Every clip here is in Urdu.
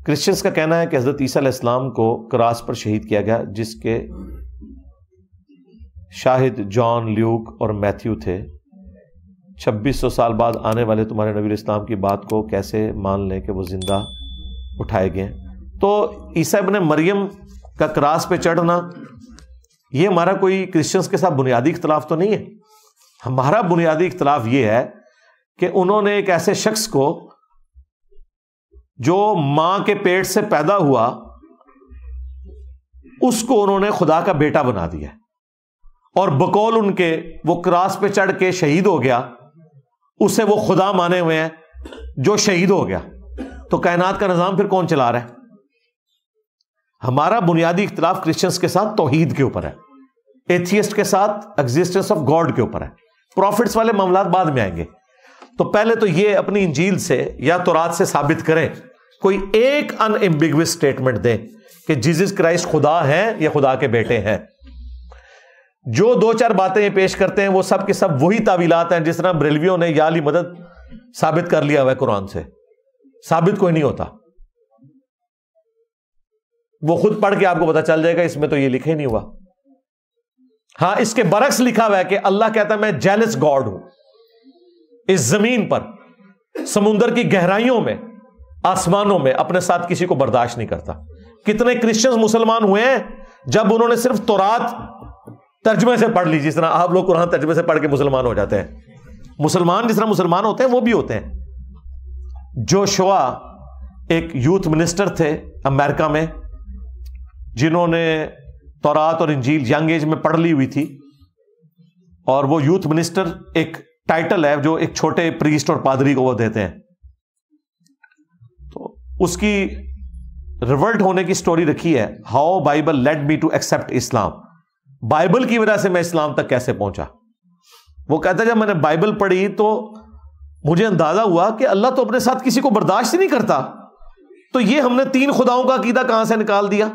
کرسچنس کا کہنا ہے کہ حضرت عیسیٰ علیہ السلام کو کراس پر شہید کیا گیا، جس کے شاہد جان، لیوک اور میتھیو تھے۔ 2600 سال بعد آنے والے تمہارے نبی علیہ السلام کی بات کو کیسے مان لیں کہ وہ زندہ اٹھائے گئے؟ تو عیسیٰ ابن مریم کا کراس پہ چڑھنا یہ ہمارا کوئی کرسچنس کے ساتھ بنیادی اختلاف تو نہیں ہے۔ ہمارا بنیادی اختلاف یہ ہے کہ انہوں نے ایک ایسے شخص کو جو ماں کے پیٹ سے پیدا ہوا اس کو انہوں نے خدا کا بیٹا بنا دیا، اور بقول ان کے وہ کراس پہ چڑھ کے شہید ہو گیا، اسے وہ خدا مانے ہوئے ہیں جو شہید ہو گیا۔ تو کائنات کا نظام پھر کون چلا رہا ہے؟ ہمارا بنیادی اختلاف کرسچنس کے ساتھ توحید کے اوپر ہے، ایتھیسٹ کے ساتھ ایگزسٹنس آف گاڈ کے اوپر ہے۔ پروفٹس والے معاملات بعد میں آئیں گے۔ تو پہلے تو یہ اپنی انجیل سے یا تورات سے ثابت کریں، کوئی ایک ان ایمبیگوس اسٹیٹمنٹ دیں کہ جیزس کرائسٹ خدا ہیں یا خدا کے بیٹے ہیں۔ جو دو چار باتیں یہ پیش کرتے ہیں وہ سب کے سب وہی تعویلات ہیں، جس طرح بریلویوں نے یا علی مدد ثابت کر لیا ہوا ہے قرآن سے، ثابت کوئی نہیں ہوتا۔ وہ خود پڑھ کے آپ کو پتا چل جائے گا اس میں تو یہ لکھے نہیں ہوا۔ ہاں اس کے برعکس لکھا ہوا ہے کہ اللہ کہتا ہے میں جیلس گاڈ ہوں، اس زمین پر، سمندر کی گہرائیوں میں، آسمانوں میں اپنے ساتھ کسی کو برداشت نہیں کرتا۔ کتنے کرسچنز مسلمان ہوئے ہیں جب انہوں نے صرف تورات ترجمے سے پڑھ لی، جس طرح آپ لوگ قرآن ترجمے سے پڑھ کے مسلمان ہو جاتے ہیں۔ مسلمان جس طرح مسلمان ہوتے ہیں وہ بھی ہوتے ہیں۔ جوشوا ایک یوتھ منسٹر تھے امریکہ میں، جنہوں نے تورات اور انجیل ینگ ایج میں پڑھ لی ہوئی تھی، اور وہ یوتھ منسٹر ایک ٹائٹل ہے جو ایک چھوٹے پریسٹ اور پادری کو وہ دیتے ہیں۔ تو اس کی ریولٹ ہونے کی سٹوری رکھی ہے، how Bible led me to accept Islam, Bible کی وجہ سے میں اسلام تک کیسے پہنچا۔ وہ کہتا ہے جب میں نے بائبل پڑھی تو مجھے اندازہ ہوا کہ اللہ تو اپنے ساتھ کسی کو برداشت ہی نہیں کرتا، تو یہ ہم نے 3 خداؤں کا عقیدہ کہاں سے نکال دیا؟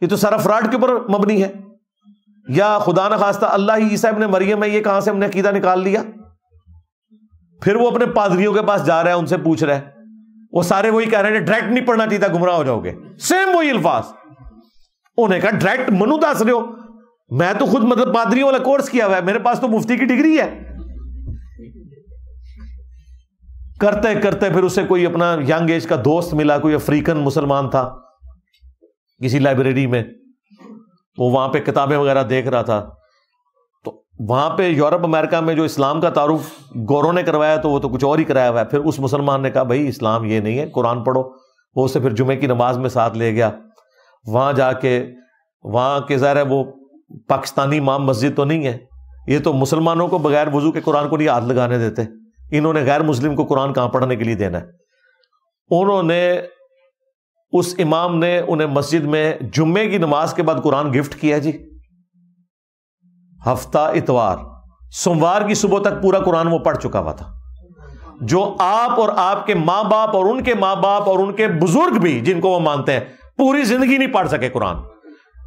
یہ تو سارا فراڈ کے اوپر مبنی ہے۔ یا خدا نخواستہ اللہ ہی عیسیٰ ابن مریم ہے، یہ کہاں سے ہم نے عقیدہ نکال لیا؟ پھر وہ اپنے پادریوں کے پاس جا رہا ہے، ان سے پوچھ رہا ہے، وہ سارے وہی کہہ رہے ہیں ڈائریکٹ نہیں پڑھنا چاہیے، گمراہ ہو جاؤ گے، سیم وہی الفاظ۔ انہوں نے کہا ڈائریکٹ منو دس رہے ہو، میں تو خود مطلب پادریوں والا کورس کیا ہوا ہے، میرے پاس تو مفتی کی ڈگری ہے۔ کرتے کرتے پھر اسے کوئی اپنا ینگ ایج کا دوست ملا، کوئی افریقن مسلمان تھا کسی لائبریری میں، وہ وہاں پہ کتابیں وغیرہ دیکھ رہا تھا۔ تو وہاں پہ یورپ امریکہ میں جو اسلام کا تعارف گوروں نے کروایا تو وہ تو کچھ اور ہی کرایا ہوا ہے۔ پھر اس مسلمان نے کہا بھائی اسلام یہ نہیں ہے، قرآن پڑھو۔ وہ اسے پھر جمعے کی نماز میں ساتھ لے گیا، وہاں جا کے وہاں کے ظاہر ہے وہ پاکستانی امام مسجد تو نہیں ہے، یہ تو مسلمانوں کو بغیر وضو کے قرآن کو نہیں ہاتھ لگانے دیتے، انہوں نے غیر مسلم کو قرآن کہاں پڑھنے کے لیے دینا ہے۔ انہوں نے اس امام نے انہیں مسجد میں جمعے کی نماز کے بعد قرآن گفٹ کیا جی، ہفتہ اتوار سوموار کی صبح تک پورا قرآن وہ پڑھ چکا ہوا تھا، جو آپ اور آپ کے ماں باپ اور ان کے ماں باپ اور ان کے بزرگ بھی جن کو وہ مانتے ہیں پوری زندگی نہیں پڑھ سکے قرآن۔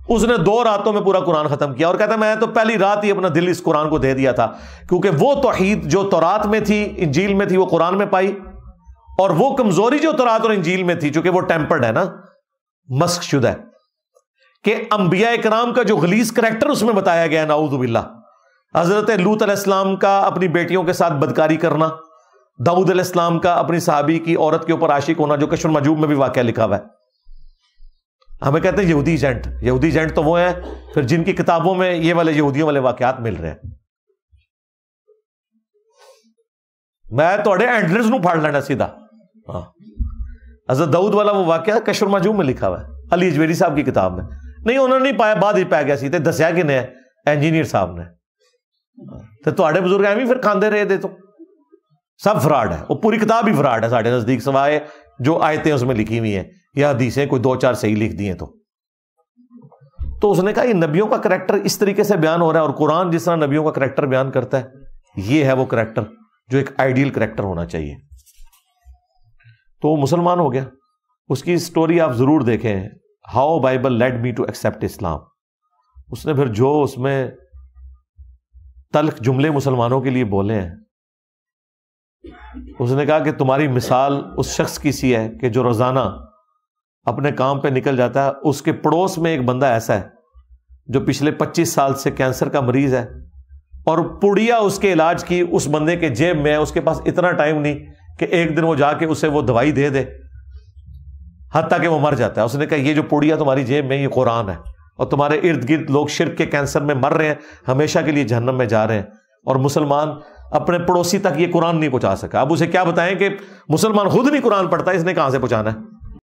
اس نے 2 راتوں میں پورا قرآن ختم کیا، اور کہتا ہے میں تو پہلی رات ہی اپنا دل اس قرآن کو دے دیا تھا، کیونکہ وہ توحید جو تورات میں تھی، انجیل میں تھی، وہ قرآن میں پائی، اور وہ کمزوری جو تورات اور انجیل میں تھی، چونکہ وہ ٹیمپرڈ ہے نا، مسخ شدہ ہے، کہ انبیاء کرام کا جو غلیظ کریکٹر اس میں بتایا گیا ہے، نعوذ باللہ، حضرت لوط علیہ السلام کا اپنی بیٹیوں کے ساتھ بدکاری کرنا، داؤد علیہ السلام کا اپنی صحابی کی عورت کے اوپر عاشق ہونا، جو کشف المحجوب میں بھی واقعہ لکھا ہوا ہے۔ ہمیں کہتے ہیں یہودی ایجنٹ، یہودی ایجنٹ تو وہ ہیں پھر جن کی کتابوں میں یہ والے یہودیوں والے واقعات مل رہے ہیں۔ میں تھوڑے اینڈلرز نو پھاڑ لینا سیدھا۔ ہاں حضرت داؤد والا وہ واقعہ کشف المحجوب میں لکھا ہوا ہے، علی اجویری صاحب کی کتاب میں نہیں، انہوں نے نہیں پایا، بعد ہی پایا گیا سی، دسیا کہ نہیں انجینئر صاحب نے، تو تھوڑے بزرگ ایویں پھر کھاندے رہے دے، تو سب فراڈ ہے، وہ پوری کتاب ہی فراڈ ہے ساڑھے نزدیک، سوائے جو آیتیں اس میں لکھی ہوئی ہیں یا حدیثیں کوئی 2-4 صحیح لکھ دی ہیں۔ تو اس نے کہا یہ نبیوں کا کریکٹر اس طریقے سے بیان ہو رہا ہے، اور قرآن جس طرح نبیوں کا کریکٹر بیان کرتا ہے، یہ ہے وہ کریکٹر جو ایک آئیڈیل کریکٹر ہونا چاہیے۔ تو وہ مسلمان ہو گیا۔ اس کی سٹوری آپ ضرور دیکھیں، how Bible led me to accept Islam. اس نے پھر جو اس میں تلخ جملے مسلمانوں کے لیے بولے ہیں، اس نے کہا کہ تمہاری مثال اس شخص کی سی ہے کہ جو روزانہ اپنے کام پہ نکل جاتا ہے. اس کے پڑوس میں ایک بندہ ایسا ہے جو پچھلے 25 سال سے کینسر کا مریض ہے, اور پڑیا اس کے علاج کی اس بندے کے جیب میں ہے. اس کے پاس اتنا ٹائم نہیں کہ ایک دن وہ جا کے اسے وہ دوائی دے دے, حتیٰ کہ وہ مر جاتا ہے. اس نے کہا یہ جو پڑیا تمہاری جیب میں یہ قرآن ہے, اور تمہارے ارد گرد لوگ شرک کے کینسر میں مر رہے ہیں, ہمیشہ کے لیے جہنم میں جا رہے ہیں, اور مسلمان اپنے پڑوسی تک یہ قرآن نہیں پہنچا سکا. اب اسے کیا بتائیں کہ مسلمان خود نہیں قرآن پڑھتا, اس نے کہاں سے پہنچانا ہے؟